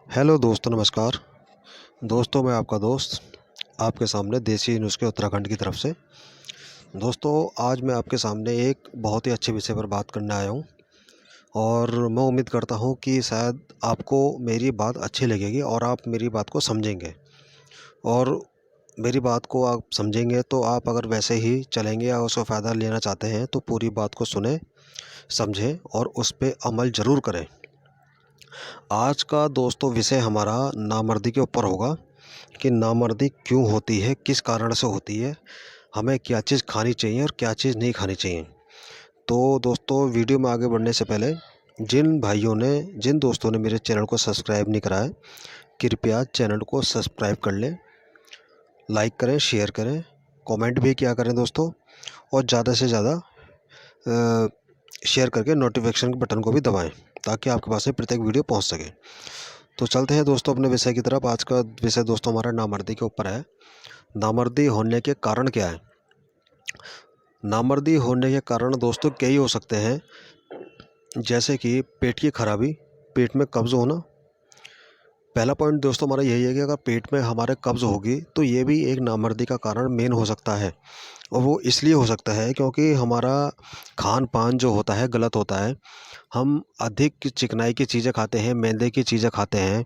Hello दोस्तों, नमस्कार। दोस्तों, मैं आपका दोस्त आपके सामने देसी नुस्खे उत्तराखंड की तरफ से। दोस्तों, आज मैं आपके सामने एक बहुत ही अच्छे विषय पर बात करने आया हूँ और मैं उम्मीद करता हूँ कि शायद आपको मेरी बात अच्छी लगेगी और आप मेरी बात को समझेंगे। और मेरी बात को आप समझेंगे तो आप अगर वैसे ही चलेंगे या उसका फ़ायदा लेना चाहते हैं तो पूरी बात को सुनें, समझें और उस पे अमल ज़रूर करें। आज का दोस्तों विषय हमारा नामर्दी के ऊपर होगा कि नामर्दी क्यों होती है, किस कारण से होती है, हमें क्या चीज़ खानी चाहिए और क्या चीज़ नहीं खानी चाहिए। तो दोस्तों, वीडियो में आगे बढ़ने से पहले जिन दोस्तों ने मेरे चैनल को सब्सक्राइब नहीं करा है, कृपया चैनल को सब्सक्राइब कर लें, लाइक करें, शेयर करें, कमेंट भी किया करें दोस्तों, और ज़्यादा से ज़्यादा शेयर करके नोटिफिकेशन के बटन को भी दबाएं ताकि आपके पास में प्रत्येक वीडियो पहुंच सके। तो चलते हैं दोस्तों अपने विषय की तरफ। आज का विषय दोस्तों हमारा नामर्दी के ऊपर है। नामर्दी होने के कारण क्या है? नामर्दी होने के कारण दोस्तों कई हो सकते हैं, जैसे कि पेट की खराबी, पेट में कब्ज़ होना। पहला पॉइंट दोस्तों हमारा यही है कि अगर पेट में हमारे कब्ज़ होगी तो ये भी एक नामर्दी का कारण मेन हो सकता है। और वो इसलिए हो सकता है क्योंकि हमारा खान पान जो होता है गलत होता है। हम अधिक चिकनाई की चीज़ें खाते हैं, मैदे की चीज़ें खाते हैं,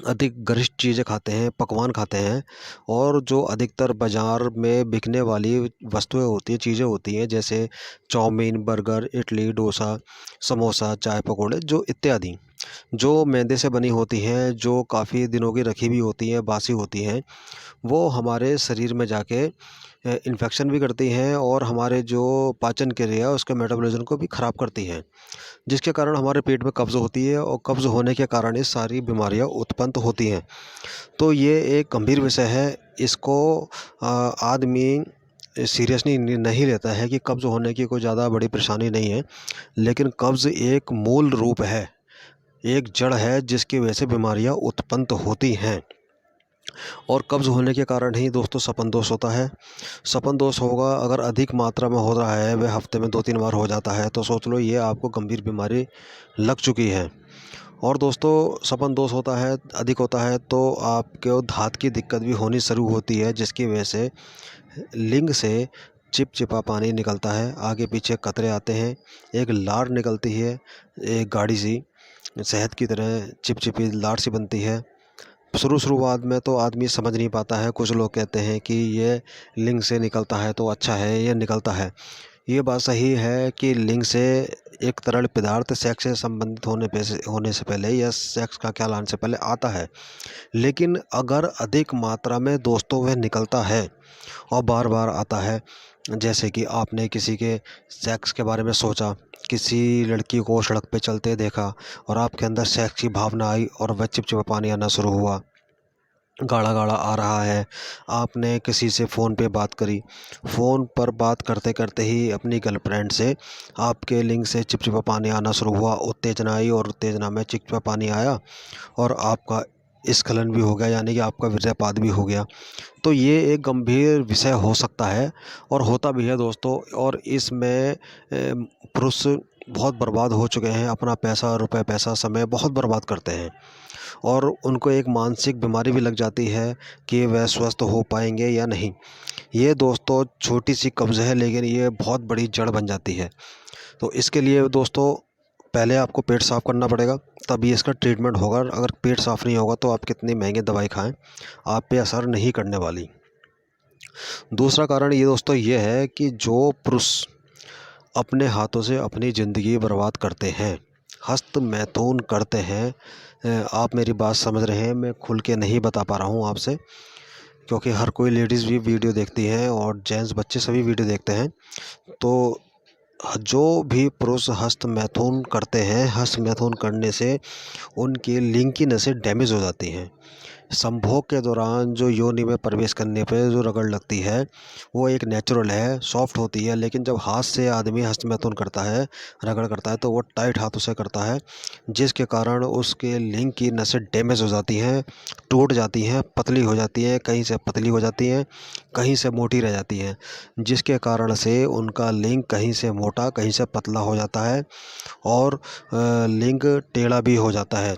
अधिक गरिष्ठ चीज़ें खाते हैं, पकवान खाते हैं। और जो अधिकतर बाज़ार में बिकने वाली वस्तुएं होती हैं, चीज़ें होती हैं, जैसे चाउमीन, बर्गर, इडली, डोसा, समोसा, चाय पकौड़े जो इत्यादि, जो मैदे से बनी होती हैं, जो काफ़ी दिनों की रखी हुई होती हैं, बासी होती हैं, वो हमारे शरीर में जाके इन्फेक्शन भी करती हैं और हमारे जो पाचन क्रिया है उसके मेटाबॉलिज्म को भी ख़राब करती हैं, जिसके कारण हमारे पेट में कब्ज़ होती है और कब्ज़ होने के कारण ये सारी बीमारियां उत्पन्न होती हैं। तो ये एक गंभीर विषय है। इसको आदमी सीरियसली नहीं लेता है कि कब्ज़ होने की कोई ज़्यादा बड़ी परेशानी नहीं है, लेकिन कब्ज़ एक मूल रूप है, एक जड़ है जिसकी वजह से बीमारियां उत्पन्न होती हैं। और कब्ज़ होने के कारण ही दोस्तों सपन दोष होता है। सपन दोष होगा अगर अधिक मात्रा में हो रहा है, वह हफ्ते में 2-3 बार हो जाता है, तो सोच लो ये आपको गंभीर बीमारी लग चुकी है। और दोस्तों सपन दोष होता है, अधिक होता है तो आपको दाँत की दिक्कत भी होनी शुरू होती है, जिसकी वजह से लिंग से चिपचिपा पानी निकलता है, आगे पीछे कतरे आते हैं, एक लार निकलती है, एक गाढ़ी सी शहद की तरह चिपचिपी लार सी बनती है। शुरुआत में तो आदमी समझ नहीं पाता है। कुछ लोग कहते हैं कि ये लिंग से निकलता है तो अच्छा है, ये निकलता है। ये बात सही है कि लिंग से एक तरल पदार्थ सेक्स से संबंधित होने से पहले या सेक्स का ख्याल आने से पहले आता है, लेकिन अगर अधिक मात्रा में दोस्तों वह निकलता है और बार बार आता है, जैसे कि आपने किसी के सेक्स के बारे में सोचा, किसी लड़की को सड़क पे चलते देखा और आपके अंदर सेक्स की भावना आई और वह चिपचिपा पानी आना शुरू हुआ, गाढ़ा गाढ़ा आ रहा है। आपने किसी से फ़ोन पे बात करी, फ़ोन पर बात करते करते ही अपनी गर्लफ्रेंड से आपके लिंग से चिपचिपा पानी आना शुरू हुआ, उत्तेजना आई और उत्तेजना में चिपचिपा पानी आया और आपका स्खलन भी हो गया, यानी कि आपका वीर्यपात भी हो गया। तो ये एक गंभीर विषय हो सकता है और होता भी है दोस्तों। और इसमें पुरुष बहुत बर्बाद हो चुके हैं, अपना पैसा, रुपए, पैसा, समय बहुत बर्बाद करते हैं और उनको एक मानसिक बीमारी भी लग जाती है कि वह स्वस्थ हो पाएंगे या नहीं। ये दोस्तों छोटी सी कब्ज़ है, लेकिन ये बहुत बड़ी जड़ बन जाती है। तो इसके लिए दोस्तों पहले आपको पेट साफ़ करना पड़ेगा, तभी इसका ट्रीटमेंट होगा। अगर पेट साफ़ नहीं होगा तो आप कितनी महंगी दवाई खाएं, आप पे असर नहीं करने वाली। दूसरा कारण ये दोस्तों ये है कि जो पुरुष अपने हाथों से अपनी ज़िंदगी बर्बाद करते हैं, हस्त मैथुन करते हैं, आप मेरी बात समझ रहे हैं, मैं खुल के नहीं बता पा रहा हूँ आपसे, क्योंकि हर कोई लेडीज़ भी वीडियो देखती हैं और जेंट्स बच्चे सभी वीडियो देखते हैं। तो जो भी पुरुष हस्त मैथुन करते हैं, हस्त मैथुन करने से उनकी लिंग की नसें डैमेज हो जाती हैं। संभोग के दौरान जो योनि में प्रवेश करने पे जो रगड़ लगती है वो एक नेचुरल है, सॉफ्ट होती है, लेकिन जब हाथ से आदमी हस्तमैथुन करता है, रगड़ करता है, तो वो टाइट हाथों से करता है, जिसके कारण उसके लिंग की नसें डैमेज हो जाती हैं, टूट जाती हैं, पतली हो जाती हैं, कहीं से पतली हो जाती हैं, कहीं से मोटी रह जाती हैं, जिसके कारण से उनका लिंग कहीं से मोटा, कहीं से पतला हो जाता है और लिंग टेढ़ा भी हो जाता है।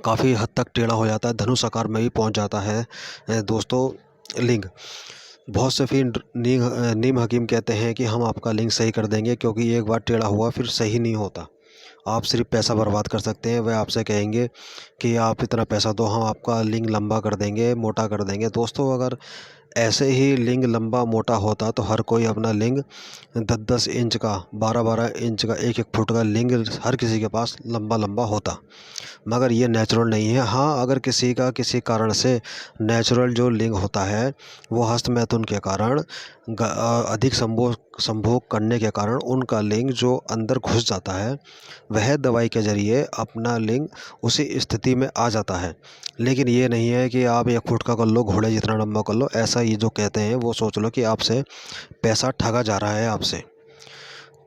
काफ़ी हद तक टेढ़ा हो जाता है, धनुष आकार में भी पहुंच जाता है दोस्तों लिंग। बहुत से फिर नीम हकीम कहते हैं कि हम आपका लिंग सही कर देंगे, क्योंकि एक बार टेढ़ा हुआ फिर सही नहीं होता। आप सिर्फ पैसा बर्बाद कर सकते हैं। वह आपसे कहेंगे कि आप इतना पैसा दो, हम आपका लिंग लंबा कर देंगे, मोटा कर देंगे। दोस्तों अगर ऐसे ही लिंग लंबा मोटा होता तो हर कोई अपना लिंग 10-10 इंच का, 12-12 इंच का, 1-1 फुट का लिंग हर किसी के पास लंबा लंबा होता। मगर ये नेचुरल नहीं है। हाँ, अगर किसी का किसी कारण से नेचुरल जो लिंग होता है वो हस्त मैथुन के कारण अधिक संभोग करने के कारण उनका लिंग जो अंदर घुस जाता है, वह दवाई के ज़रिए अपना लिंग उसी स्थिति में आ जाता है। लेकिन ये नहीं है कि आप 1 फुट का कर लो, घोड़े जितना लंबा कर लो। ऐसा ये जो कहते हैं वो सोच लो कि आपसे पैसा ठगा जा रहा है आपसे।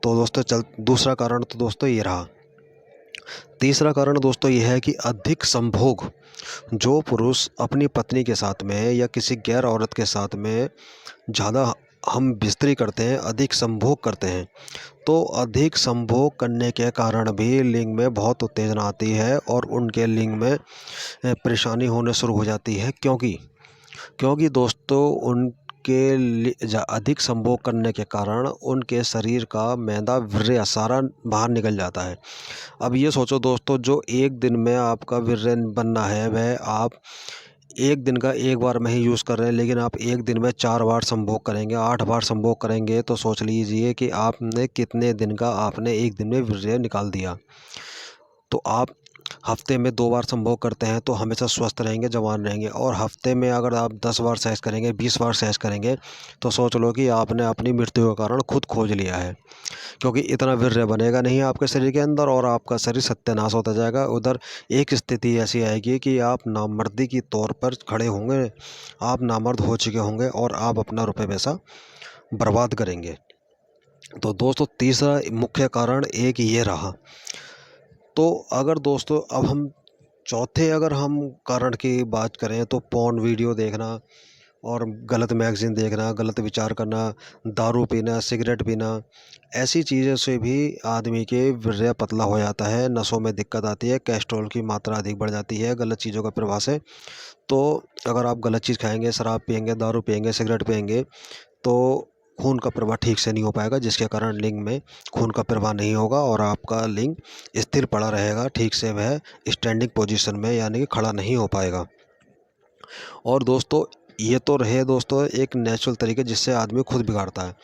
तो दोस्तों दूसरा कारण तो दोस्तों ये रहा। तीसरा कारण दोस्तों ये है कि अधिक संभोग। जो पुरुष अपनी पत्नी के साथ में या किसी गैर औरत के साथ में ज़्यादा हम बिस्तरी करते हैं, अधिक संभोग करते हैं, तो अधिक संभोग करने के कारण भी लिंग में बहुत उत्तेजना आती है और उनके लिंग में परेशानी होने शुरू हो जाती है। क्योंकि दोस्तों अधिक संभोग करने के कारण उनके शरीर का मैदा वीर्य सारा बाहर निकल जाता है। अब ये सोचो दोस्तों, जो एक दिन में आपका वीर्य बनना है वह आप एक दिन का एक बार में ही यूज़ कर रहे हैं, लेकिन आप एक दिन में 4 बार संभोग करेंगे, 8 बार संभोग करेंगे, तो सोच लीजिए कि आपने कितने दिन का आपने एक दिन में वीर्य निकाल दिया। तो आप हफ्ते में 2 बार संभोग करते हैं तो हमेशा स्वस्थ रहेंगे, जवान रहेंगे। और हफ्ते में अगर आप 10 बार सहज करेंगे, 20 बार सहज करेंगे, तो सोच लो कि आपने अपनी मृत्यु का कारण खुद खोज लिया है। क्योंकि इतना वीर्य बनेगा नहीं आपके शरीर के अंदर और आपका शरीर सत्यानाश होता जाएगा। उधर एक स्थिति ऐसी आएगी कि आप नामर्दी की तौर पर खड़े होंगे, आप नामर्द हो चुके होंगे और आप अपना रुपये पैसा बर्बाद करेंगे। तो दोस्तों तीसरा मुख्य कारण एक ये रहा। तो अगर दोस्तों अब हम चौथे अगर हम कारण की बात करें तो पोर्न वीडियो देखना और गलत मैगज़ीन देखना, गलत विचार करना, दारू पीना, सिगरेट पीना, ऐसी चीज़ों से भी आदमी के वीर्य पतला हो जाता है, नसों में दिक्कत आती है, कोलेस्ट्रॉल की मात्रा अधिक बढ़ जाती है गलत चीज़ों का प्रभाव से। तो अगर आप गलत चीज़ खाएंगे, शराब पिएंगे, दारू पिएंगे, सिगरेट पिएंगे, तो खून का प्रवाह ठीक से नहीं हो पाएगा, जिसके कारण लिंग में खून का प्रवाह नहीं होगा और आपका लिंग स्थिर पड़ा रहेगा, ठीक से वह स्टैंडिंग पोजीशन में यानी कि खड़ा नहीं हो पाएगा। और दोस्तों ये तो रहे दोस्तों एक नेचुरल तरीके जिससे आदमी खुद बिगाड़ता है।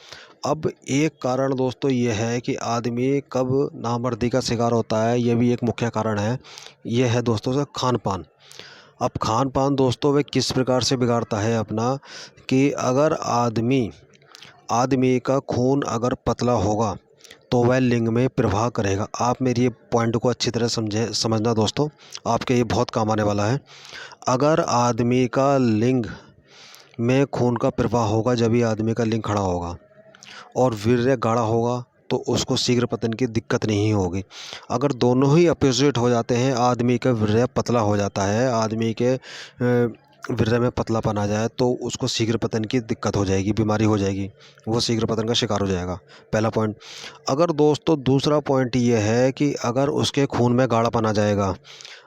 अब एक कारण दोस्तों ये है कि आदमी कब नामर्दी का शिकार होता है, ये भी एक मुख्य कारण है। ये है दोस्तों से खान पान। अब खान पान दोस्तों वह किस प्रकार से बिगाड़ता है अपना, कि अगर आदमी का खून अगर पतला होगा तो वह लिंग में प्रवाह करेगा। आप मेरी ये पॉइंट को अच्छी तरह समझना दोस्तों, आपके ये बहुत काम आने वाला है। अगर आदमी का लिंग में खून का प्रवाह होगा जब ही आदमी का लिंग खड़ा होगा, और वीर्य गाढ़ा होगा तो उसको शीघ्र पतन की दिक्कत नहीं होगी। अगर दोनों ही अपोजिट हो जाते हैं, आदमी का वीर्य पतला हो जाता है, आदमी के वीर्य में पतलापन आ जाए, तो उसको शीघ्र पतन की दिक्कत हो जाएगी, बीमारी हो जाएगी, वो शीघ्र पतन का शिकार हो जाएगा। पहला पॉइंट। अगर दोस्तों दूसरा पॉइंट ये है कि अगर उसके खून में गाढ़ापन आ जाएगा,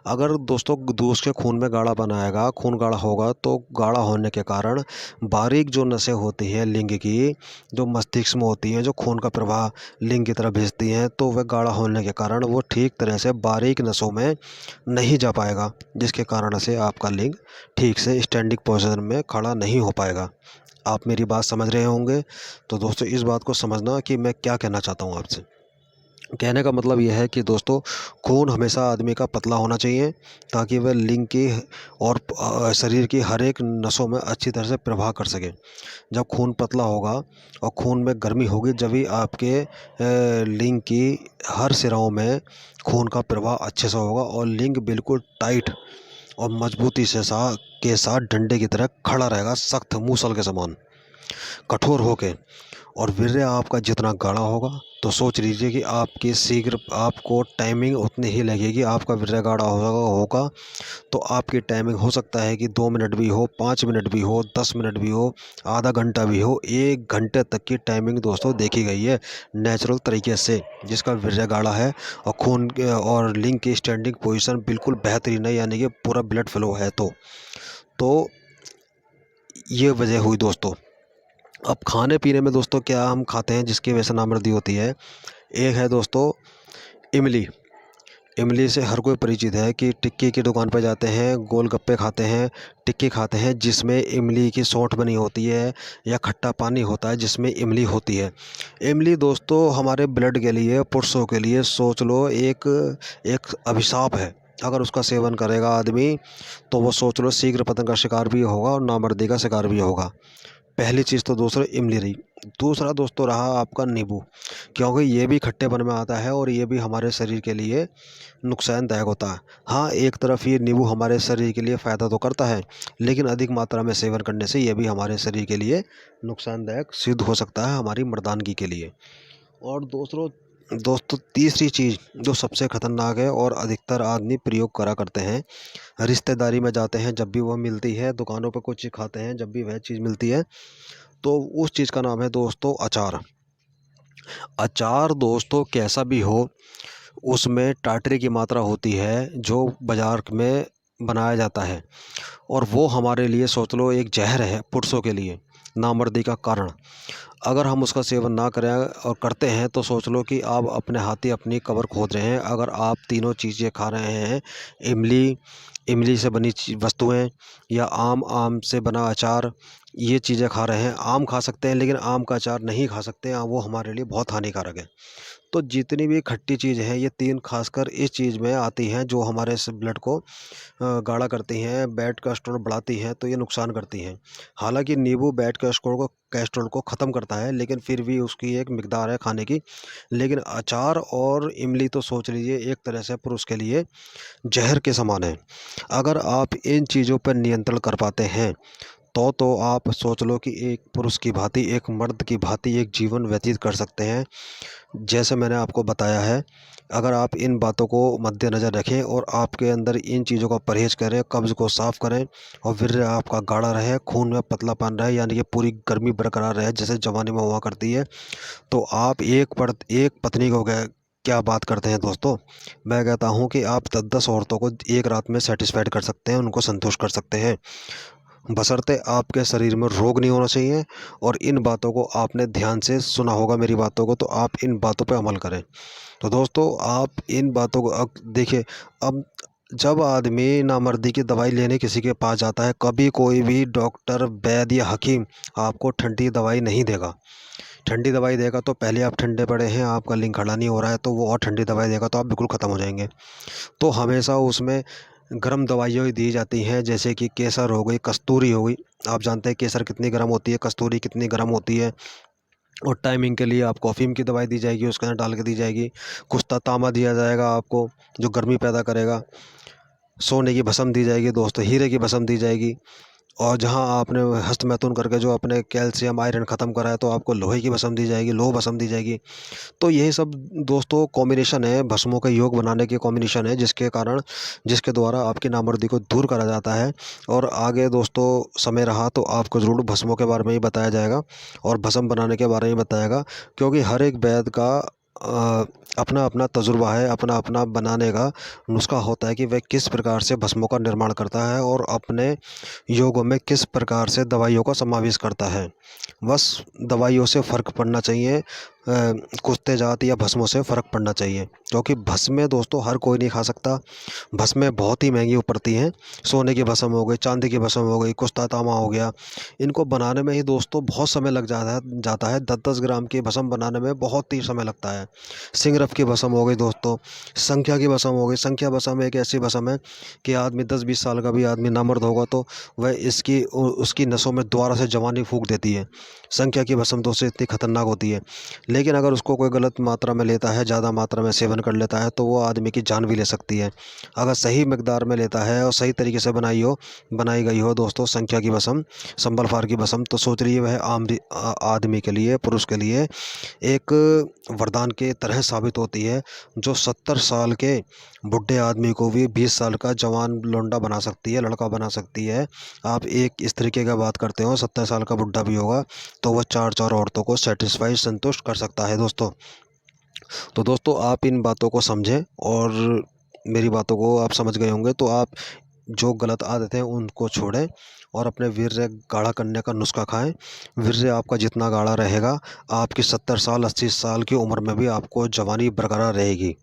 अगर दोस्तों उसके खून में गाढ़ापन आएगा, खून गाढ़ा होगा, तो गाढ़ा होने के कारण बारीक जो नसें होती हैं लिंग की, जो मस्तिष्क में होती हैं, जो खून का प्रवाह लिंग की तरफ भेजती हैं, तो वह गाढ़ा होने के कारण वो ठीक तरह से बारीक नसों में नहीं जा पाएगा, जिसके कारण से आपका लिंग ठीक से स्टैंडिंग पोजीशन में खड़ा नहीं हो पाएगा। आप मेरी बात समझ रहे होंगे। तो दोस्तों इस बात को समझना कि मैं क्या कहना चाहता हूँ आपसे। कहने का मतलब यह है कि दोस्तों खून हमेशा आदमी का पतला होना चाहिए, ताकि वह लिंग की और शरीर की हर एक नसों में अच्छी तरह से प्रवाह कर सके। जब खून पतला होगा और खून में गर्मी होगी, जब ही आपके लिंग की हर सिराओं में खून का प्रवाह अच्छे से होगा और लिंग बिल्कुल टाइट और मजबूती से के साथ डंडे की तरह खड़ा रहेगा, सख्त मूसल के समान, कठोर होके। और वीर्य आपका जितना गाढ़ा होगा तो सोच लीजिए कि आपकी शीघ्र आपको टाइमिंग उतनी ही लगेगी। आपका वीर्य गाढ़ा होगा तो आपकी टाइमिंग हो सकता है कि 2 मिनट भी हो, 5 मिनट भी हो, 10 मिनट भी हो, आधा घंटा भी हो, 1 घंटे तक की टाइमिंग दोस्तों देखी गई है नेचुरल तरीके से। जिसका वीर्य गाढ़ा है और खून और लिंग की स्टैंडिंग पोजीशन बिल्कुल बेहतरीन है, यानी कि पूरा ब्लड फ्लो है। तो ये वजह हुई दोस्तों। अब खाने पीने में दोस्तों क्या हम खाते हैं जिसकी वजह से नामर्दी होती है। एक है दोस्तों इमली। इमली से हर कोई परिचित है कि टिक्की की दुकान पर जाते हैं, गोलगप्पे खाते हैं, टिक्की खाते हैं जिसमें इमली की सौंठ बनी होती है या खट्टा पानी होता है जिसमें इमली होती है। इमली दोस्तों हमारे ब्लड के लिए, पुरुषों के लिए सोच लो एक एक अभिशाप है। अगर उसका सेवन करेगा आदमी तो वो सोच लो शीघ्र पतन का शिकार भी होगा और नामर्दी का शिकार भी होगा। पहली चीज़ तो दोस्तों इमली रही। दूसरा दोस्तों रहा आपका नींबू, क्योंकि ये भी खट्टेपन में आता है और ये भी हमारे शरीर के लिए नुकसानदायक होता है। हाँ, एक तरफ ये नींबू हमारे शरीर के लिए फ़ायदा तो करता है, लेकिन अधिक मात्रा में सेवन करने से ये भी हमारे शरीर के लिए नुकसानदायक सिद्ध हो सकता है, हमारी मर्दानगी के लिए। और दोस्तों तीसरी चीज़ जो सबसे ख़तरनाक है और अधिकतर आदमी प्रयोग करा करते हैं, रिश्तेदारी में जाते हैं जब भी वह मिलती है, दुकानों पर कुछ खाते हैं जब भी वह चीज़ मिलती है, तो उस चीज़ का नाम है दोस्तों अचार। अचार दोस्तों कैसा भी हो, उसमें टाटरी की मात्रा होती है जो बाज़ार में बनाया जाता है, और वो हमारे लिए सोच लो एक जहर है पुरुषों के लिए, नामर्दी का कारण। अगर हम उसका सेवन ना करें और करते हैं तो सोच लो कि आप अपने हाथ ही अपनी कब्र खोद रहे हैं। अगर आप तीनों चीज़ें खा रहे हैं, इमली से बनी वस्तुएं या आम से बना अचार, ये चीज़ें खा रहे हैं। आम खा सकते हैं लेकिन आम का अचार नहीं खा सकते हैं, वो हमारे लिए बहुत हानिकारक है। तो जितनी भी खट्टी चीज़ हैं ये तीन खासकर इस चीज़ में आती हैं जो हमारे ब्लड को गाढ़ा करती हैं, बैड कोलेस्ट्रॉल बढ़ाती हैं, तो ये नुकसान करती हैं। हालांकि नींबू बैड कोलेस्ट्रॉल को ख़त्म करता है, लेकिन फिर भी उसकी एक मिकदार है खाने की। लेकिन अचार और इमली तो सोच लीजिए एक तरह से पुरुष के लिए जहर के समान है। अगर आप इन चीज़ों पर नियंत्रण कर पाते हैं तो आप सोच लो कि एक पुरुष की भांति, एक मर्द की भांति एक जीवन व्यतीत कर सकते हैं। जैसे मैंने आपको बताया है, अगर आप इन बातों को मद्देनज़र रखें और आपके अंदर इन चीज़ों का परहेज़ करें, कब्ज़ को साफ़ करें और वीर्य आपका गाढ़ा रहे, खून में पतलापन रहे, यानी कि पूरी गर्मी बरकरार रहे जैसे जवानी में हुआ करती है, तो आप एक पत्नी को क्या बात करते हैं दोस्तों। मैं कहता हूँ कि आप 10-10 औरतों को एक रात में सेटिस्फाइड कर सकते हैं, उनको संतुष्ट कर सकते हैं, बशर्ते आपके शरीर में रोग नहीं होना चाहिए। और इन बातों को आपने ध्यान से सुना होगा मेरी बातों को, तो आप इन बातों पे अमल करें। तो दोस्तों आप इन बातों को अब देखिए, अब जब आदमी नामर्दी की दवाई लेने किसी के पास जाता है, कभी कोई भी डॉक्टर, वैद्य या हकीम आपको ठंडी दवाई नहीं देगा। ठंडी दवाई देगा तो पहले आप ठंडे पड़े हैं, आपका लिंग खड़ा नहीं हो रहा है, तो वो और ठंडी दवाई देगा तो आप बिल्कुल ख़त्म हो जाएंगे। तो हमेशा उसमें गर्म दवाइयाँ ही दी जाती हैं, जैसे कि केसर हो गई, कस्तूरी हो गई। आप जानते हैं केसर कितनी गर्म होती है, कस्तूरी कितनी गर्म होती है। और टाइमिंग के लिए आपको अफीम की दवाई दी जाएगी, उसके अंदर डाल के दी जाएगी। कुश्ता तांबा दिया जाएगा आपको जो गर्मी पैदा करेगा। सोने की भस्म दी जाएगी दोस्तों, हीरे की भस्म दी जाएगी। और जहाँ आपने हस्तमैथुन करके जो अपने कैल्शियम आयरन ख़त्म करा है तो आपको लोहे की भस्म दी जाएगी, लोह भस्म दी जाएगी। तो यही सब दोस्तों कॉम्बिनेशन है, भस्मों का योग बनाने के कॉम्बिनेशन है, जिसके द्वारा आपकी नामर्दी को दूर करा जाता है। और आगे दोस्तों समय रहा तो आपको ज़रूर भस्मों के बारे में ही बताया जाएगा और भस्म बनाने के बारे में बताएगा, क्योंकि हर एक वैद्य का अपना अपना तजुर्बा है, अपना अपना बनाने का नुस्खा होता है कि वह किस प्रकार से भस्मों का निर्माण करता है और अपने योगों में किस प्रकार से दवाइयों का समावेश करता है। बस दवाइयों से फ़र्क पड़ना चाहिए, कुश्ते जात या भस्मों से फ़र्क पड़ना चाहिए, क्योंकि भस्में दोस्तों हर कोई नहीं खा सकता। भस्में बहुत ही महंगी पड़ती हैं। सोने की भस्म हो गई, चांदी की भस्म हो गई, कुश्ता तांबा हो गया, इनको बनाने में ही दोस्तों बहुत समय लग जाता है। 10-10 ग्राम की भस्म बनाने में बहुत ही समय लगता है। सिंगरफ की भस्म हो गई दोस्तों, संख्या की भस्म हो गई। संख्या भस्म एक ऐसी भस्म है कि आदमी 10-20 साल का भी आदमी नामर्द होगा तो वह उसकी नसों में दोबारा से जवानी फूंक देती है। संख्या की भस्म दोस्तों इतनी खतरनाक होती है। लेकिन अगर उसको कोई गलत मात्रा में लेता है, ज़्यादा मात्रा में सेवन कर लेता है, तो वो आदमी की जान भी ले सकती है। अगर सही मिकदार में लेता है और सही तरीके से बनाई गई हो दोस्तों संख्या की भस्म, संबल फार की भस्म, तो सोच रही है वह आदमी के लिए, पुरुष के लिए एक वरदान के तरह साबित होती है, जो 70 साल के बुढ़े आदमी को भी 20 साल का जवान लौंडा बना सकती है, लड़का बना सकती है। आप एक इस तरीके का बात करते हो, 70 साल का बुढ़ा भी होगा तो वह 4 औरतों को सेटिस्फाई, संतुष्ट कर सकता है दोस्तों। तो दोस्तों आप इन बातों को समझें, और मेरी बातों को आप समझ गए होंगे, तो आप जो गलत आदतें हैं उनको छोड़ें और अपने वीर्य गाढ़ा करने का नुस्खा खाएं। वीर्य आपका जितना गाढ़ा रहेगा, आपकी 70 साल 80 साल की उम्र में भी आपको जवानी बरकरार रहेगी।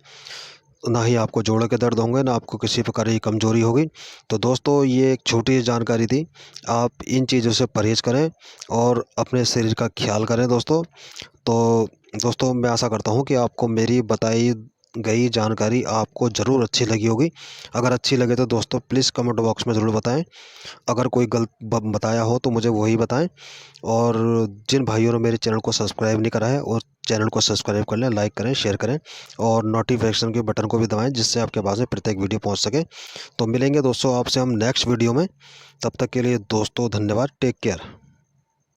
ना ही आपको जोड़ों के दर्द होंगे, ना आपको किसी प्रकार की कमजोरी होगी। तो दोस्तों ये एक छोटी सी जानकारी थी। आप इन चीज़ों से परहेज़ करें और अपने शरीर का ख्याल करें दोस्तों। तो दोस्तों मैं आशा करता हूँ कि आपको मेरी बताई गई जानकारी आपको ज़रूर अच्छी लगी होगी। अगर अच्छी लगे तो दोस्तों प्लीज़ कमेंट बॉक्स में ज़रूर बताएं। अगर कोई गलत बताया हो तो मुझे वही बताएं। और जिन भाइयों ने मेरे चैनल को सब्सक्राइब नहीं करा है, और चैनल को सब्सक्राइब कर लें, लाइक करें, शेयर करें और नोटिफिकेशन के बटन को भी दबाएं, जिससे आपके पास में प्रत्येक वीडियो पहुंच सके। तो मिलेंगे दोस्तों आपसे हम नेक्स्ट वीडियो में। तब तक के लिए दोस्तों धन्यवाद। Take care.